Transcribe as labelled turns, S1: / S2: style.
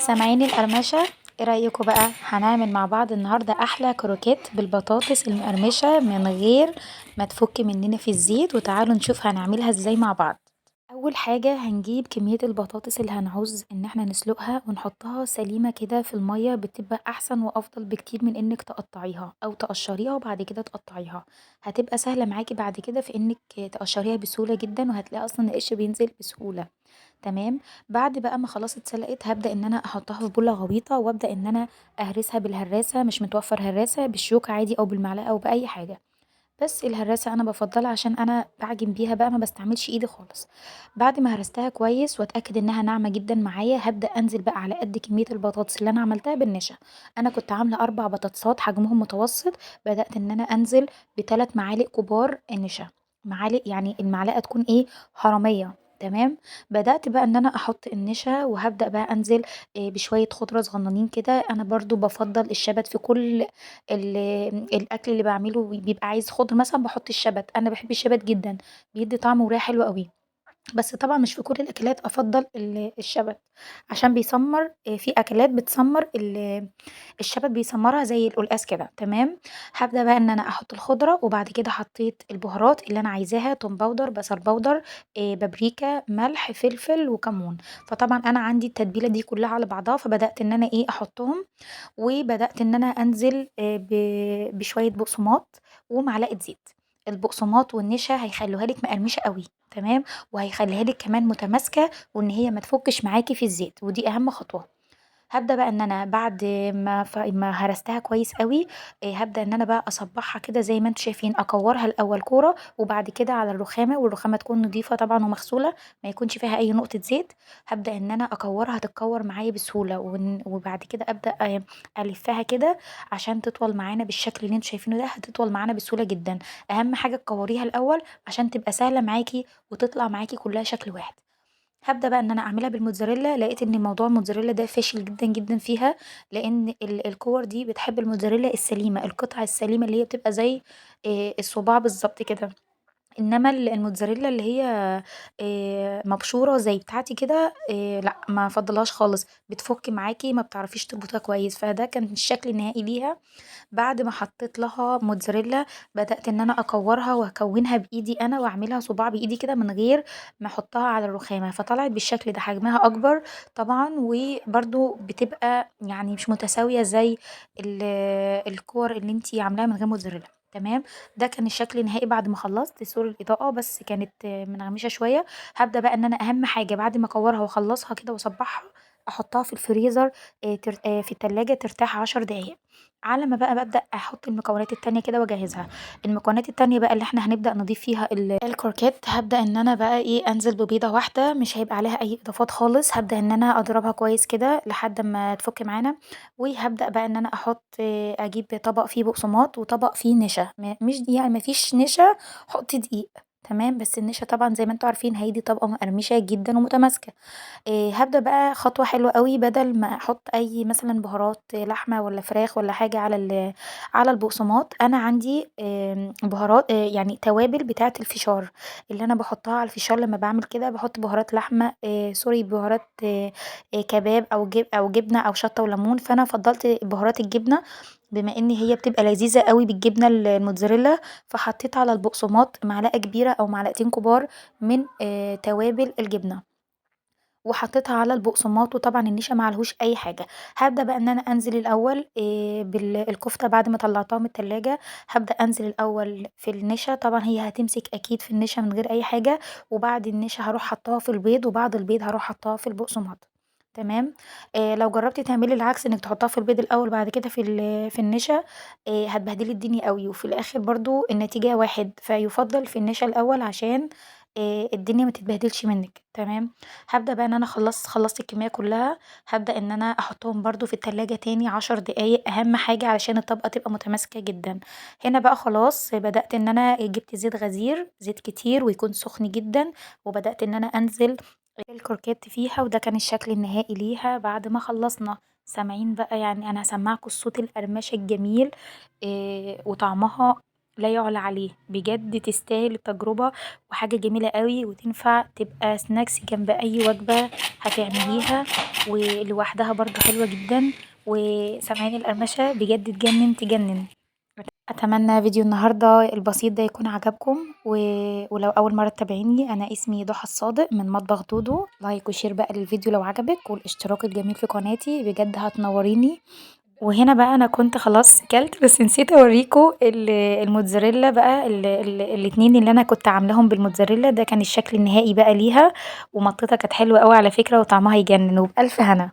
S1: سامعين القرمشة؟ ايه رأيكم بقى هنعمل مع بعض النهاردة احلى كروكيت بالبطاطس المقرمشة من غير ما تفك مننا في الزيت، وتعالوا نشوف هنعملها ازاي مع بعض. اول حاجة هنجيب كمية البطاطس اللي هنعوز ان احنا نسلقها ونحطها سليمة كده في المية، بتبقى احسن وافضل بكتير من انك تقطعيها او تقشريها وبعد كده تقطعيها. هتبقى سهلة معاكي بعد كده في انك تقشريها بسهولة جدا، وهتلاقي اصلا القش بينزل بسهولة. تمام. بعد بقى ما خلاص اتسلقت هبدأ ان انا احطها في بولة غويطة، وابدأ ان انا اهرسها بالهراسة، مش متوفر هراسة بالشوكة عادي او بالمعلقة او بأي حاجة. بس الهراسة انا بفضلها عشان انا بعجن بيها بقى، ما بستعملش ايدي خالص. بعد ما هرستها كويس واتأكد انها ناعمة جدا معايا، هبدأ انزل بقى على قد كمية البطاطس اللي انا عملتها بالنشا. انا كنت عاملة 4 بطاطسات حجمهم متوسط. بدأت ان انا انزل ب3 معالق كبار نشا. معالق يعني المعلقة تكون ايه، حرامية. تمام. بدأت بقى ان انا احط النشا، وهبدأ بقى انزل بشوية خضرة صغننين كده. انا برضو بفضل الشبت في كل ال الأكل اللي باعمله بيبقى عايز خضر مثلًا باحط الشبت، أنا باحب الشبت جدًا، بيدّي طعم وريحة حلوة أوي. بس طبعًا مش في كل الأكلات أفضّل الشبت، عشان بيسمّر. في أكلات بتسمّر الشبت بيسمّرها زي القلقاس كده. تمام. هابدأ بقى إن أنا أحط الخضرة، وبعد كده حطيت البهارات اللي أنا عايزاها، توم باودر، بصل باودر، بابريكا، ملح، فلفل، وكمون. فطبعًا أنا عندي التتبيلة دي كلّها على بعضها، فبدأت إن أنا أحطهم. وبدأت إن أنا أنزل بشوية بقسماط ومعلقة زيت. البقسماط والنشا هيخلّوها لِك مقرمشة أوي. تمام. وهيخلّيها لِك كمان متماسكة، وإن هي ما تفُكِّش معاكِ في الزيت، ودي أهم خطوة. هابدأ بقى إن أنا بعد ما هرستها كويس أوي، هابدأ إن أنا بقى أصبّعها كده زي ما أنتم شايفين، أكوّرها الأول كورة، وبعد كده على الرخامة، والرخامة تكون نضيفة طبعًا ومغسولة، ما يكونش فيها أي نقطة زيت. هابدأ إن أنا أكوّرها تتكوّر معايا بسهولة، وبعد كده أبدأ ألفّها كده عشان تطول معانا بالشكل اللي أنتم شايفينه ده، هتطول معانا بسهولة جدًا. أهم حاجة تكوّريها الأول عشان تبقى سهلة معاكِ، وتطلع معاكِ كلّها شكل واحد. هابدأ بقى إن أنا أعملها بالموتزاريلا، لقيت إن موضوع الموتزاريلا ده فاشل جدًا، جدًا فيها، لإن الكوّر دي بتحب الموتزاريلا السليمة، القطع السليمة اللي هي بتبقى زي الصباع بالضبط كده. إنما الموتزاريلا اللي هي مبشورة زي بتاعتي كده، لأ ما افضّلهاش خالص، بتفُك معاكِ، ما بتعرفيش تربطيها كويس، فده كان الشكل النهائي ليها. بعد ما حطيت لها موتزاريلا، بدأت إن أنا أكوّرها وأكوّنها بإيدي أنا، وأعملها صُباع بإيدي كده من غير ما أحطها على الرخامة، فطلعت بالشكل ده، حجمها أكبر طبعًا، وبرضه بتبقى يعني مش متساوية زي ال الكِوَر اللي أنتِ عاملاها من غير موتزاريلا. تمام. ده كان الشكل النهائي بعد ما خلّصت، سوري الإضاءة بس كانت منغمشة شوية. هابدأ بقى إن أنا أهم حاجة بعد ما أكوّرها وأخلّصها كده وأصبّعها، أحطها في الفريزر، في التلاجة ترتاح 10 دقايق. على ما بقى بابدأ أحط المكونات التانية كده وأجهزها. المكونات التانية بقى اللي إحنا هنبدأ نضيف فيها الكروكيت، هابدأ إن أنا بقى أنزل ببيضة واحدة، مش هيبقى عليها أي إضافات خالص. هابدأ إن أنا أضربها كويس كده لحد أمّا تفُك معانا. وهابدأ بقى إن أنا أجيب طبق فيه بقسماط وطبق فيه نشا، مش يعني ما فيش نشا حُطّي دقيق. تمام. بس النشا طبعًا زي ما أنتم عارفين هيدّي طبقة مقرمشة جدًا ومتماسكة. هابدأ بقى خطوة حلوة أوي، بدل ما أحط أي مثلًا بهارات لحمة والّا فراخ والّا حاجة على البقسماط، أنا عندي بهارات، يعني توابل بتاعة الفشار، اللي أنا باحطها على الفشار لمّا باعمل كده، باحط بهارات لحمة، سوري بهارات كباب أو جبنة أو شطة وليمون. فأنا فضّلت بهارات الجبنة، بما إن هي بتبقى لذيذة أوي بالجبنة الموتزاريلا. فحطيت على البقسماط معلقة كبيرة أو معلقتين كبار من توابل الجبنة. وحطيتها على البقسماط، وطبعًا النشا ما عليهوش أي حاجة. هابدأ بقى إن أنا أنزل الأول الكفتة بعد ما طلّعتها من التلاجة. هابدأ أنزل الأول في النشا، طبعًا هي هتمسك أكيد في النشا من غير أي حاجة. وبعد النشا هاروح حاطاها في البيض، وبعد البيض هاروح حاطاها في البقسماط. تمام. لو جرّبتِ تعملي العكس إنِّك تحطّيها في البيض الأول بعد كده في النشا، هتبهدلي الدنيا أوي، وفي الآخر برضه النتيجة واحد، فيُفضّل في النشا الأول عشان الدنيا ما تتبهدلش منِّك. تمام. هابدأ بقى إن أنا خلّصت الكمية كلّها. هابدأ إن أنا أحطهم برضه في التلاجة تاني 10 دقايق، أهم حاجة علشان الطبقة تبقى متماسكة جدًا. هنا بقى خلاص بدأت إن أنا جِبت زيت غزير، زيت كتير ويكون سخن جدًا، وبدأت إن أنا أنزل الكروكيت فيها، وده كان الشكل النهائي ليها بعد ما خلّصنا. سامعين بقى، يعني أنا هاسمّعكم الصوت القرمشة الجميل، وطعمها لا يعلى عليه بجد تستاهل التجربة وحاجة جميلة قوي وتنفع تبقى سناكس جنب اي وجبة هتعمليها ولوحدها برضو حلوة جدا وسامعين القرمشة بجد تجنن تجنن. اتمنى فيديو النهاردة البسيط ده يكون عجبكم ولو اول مرة تتابعيني انا اسمي ضحى الصادق من مطبخ دودو. لايك وشير بقى للفيديو لو عجبك والاشتراك الجميل في قناتي بجد هتنوريني. وهنا بقى انا كنت خلاص كلت بس نسيت اوريكم الموتزاريلا بقى الاتنين اللي انا كنت عاملاهم بالموتزاريلا ده كان الشكل النهائي بقى ليها ومطتها كانت حلوة قوي على فكرة وطعمها يجنن وبألف هنا.